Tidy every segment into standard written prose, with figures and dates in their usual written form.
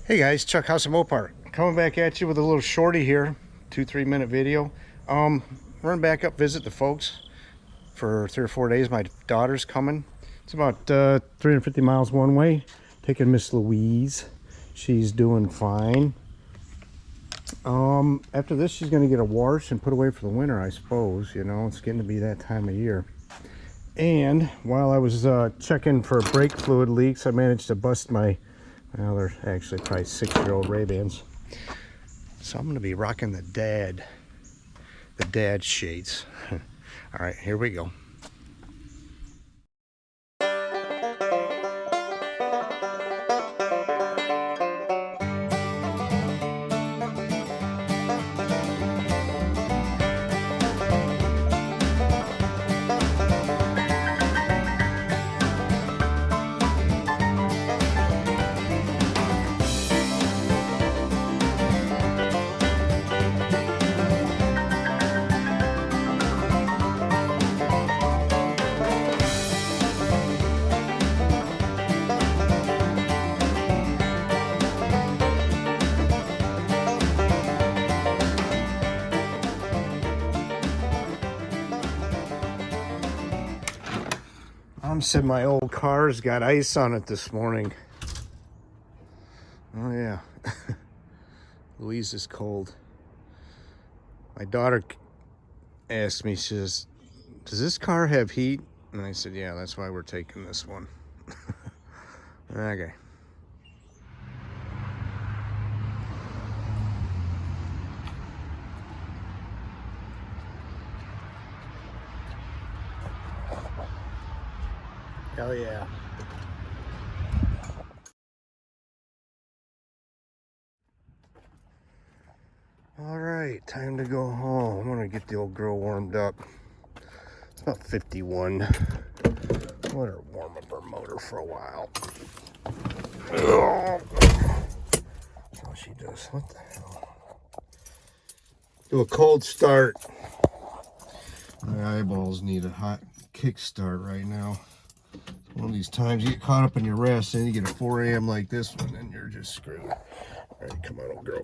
Hey guys, Chuck House of Mopar coming back at you with a little shorty here, 2-3 minute video. Run back up, visit the folks for 3 or 4 days. My daughter's coming. It's about 350 miles one way. Taking Miss Louise. She's doing fine. After this, she's going to get a wash and put away for the winter, I suppose. You know, it's getting to be that time of year. And while I was checking for brake fluid leaks, I managed to bust my, well, they're actually probably 6-year-old Ray-Bans. So I'm going to be rocking the dad shades. All right, here we go. Mom said my old car's got ice on it this morning. Oh yeah. Louise is cold. My daughter asked me, she says, does this car have heat? And I said, yeah, that's why we're taking this one. Okay. Hell yeah. All right, time to go home. I'm gonna get the old girl warmed up. It's about 51. Let her warm up her motor for a while. That's all she does. What the hell? Do a cold start. My eyeballs need a hot kickstart right now. One of these times you get caught up in your rest and you get a 4 a.m. like this one, and you're just screwed. All right, come on, old girl.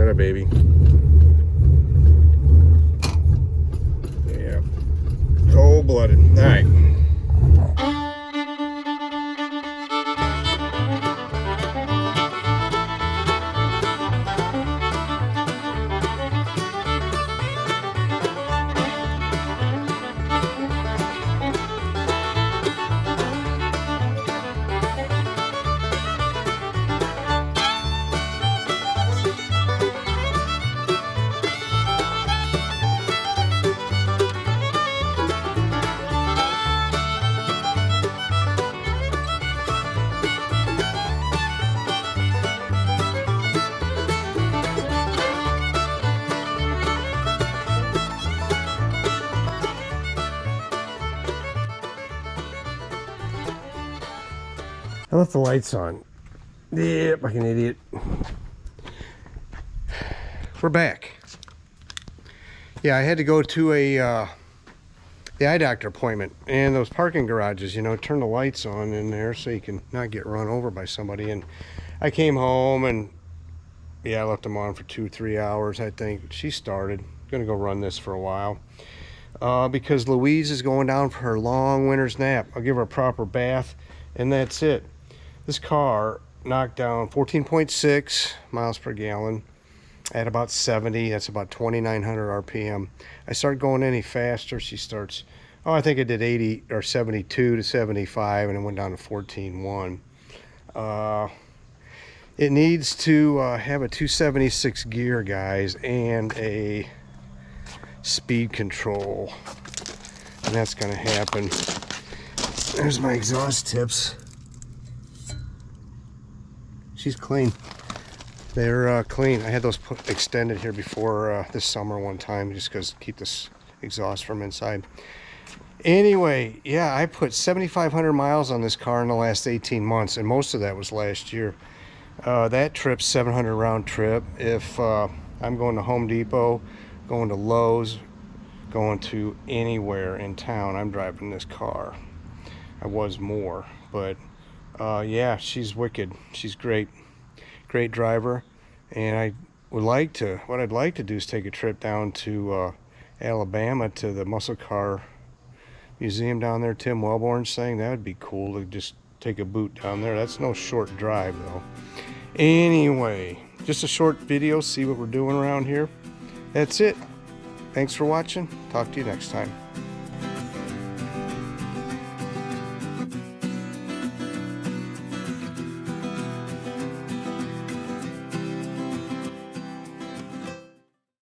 Atta baby. Yeah. Cold-blooded. All right. I left the lights on. Yep, like an idiot. We're back. Yeah, I had to go to the eye doctor appointment, and those parking garages, you know, turn the lights on in there so you can not get run over by somebody. And I came home and yeah, I left them on for 2-3 hours, I think. She started. Gonna go run this for a while because Louise is going down for her long winter's nap. I'll give her a proper bath, and that's it. This car knocked down 14.6 miles per gallon at about 70. That's about 2,900 RPM. I start going any faster, she starts, oh, I think I did 80 or 72 to 75, and it went down to 14.1. It needs to have a 276 gear, guys, and a speed control, and that's going to happen. There's my exhaust tips. She's clean. They're clean. I had those extended here before this summer one time, just because keep this exhaust from inside. Anyway, yeah, I put 7,500 miles on this car in the last 18 months, and most of that was last year. That trip's 700 round trip. If I'm going to Home Depot, going to Lowe's, going to anywhere in town, I'm driving this car. I was more, but yeah, she's wicked. She's great driver. And what I'd like to do is take a trip down to Alabama to the muscle car museum down there, Tim Wellborn's thing. That would be cool to just take a boot down there. That's no short drive though. Anyway, just a short video, see what we're doing around here. That's it. Thanks for watching. Talk to you next time.